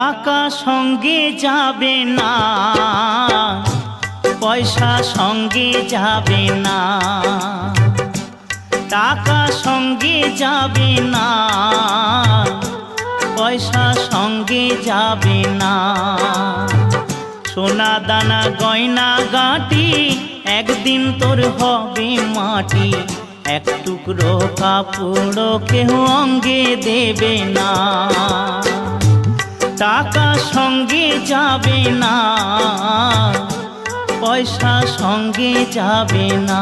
টাকা সঙ্গে যাবে না, পয়সা সঙ্গে যাবে না। টাকা সঙ্গে যাবে না, পয়সা সঙ্গে যাবে না। সোনা দানা গয়না গাঁটি একদিন তোর হবে মাটি। এক টুকরো কাপড় কেউ অঙ্গে দেবে না। টাকা সঙ্গে যাবে না, পয়সা সঙ্গে যাবে না।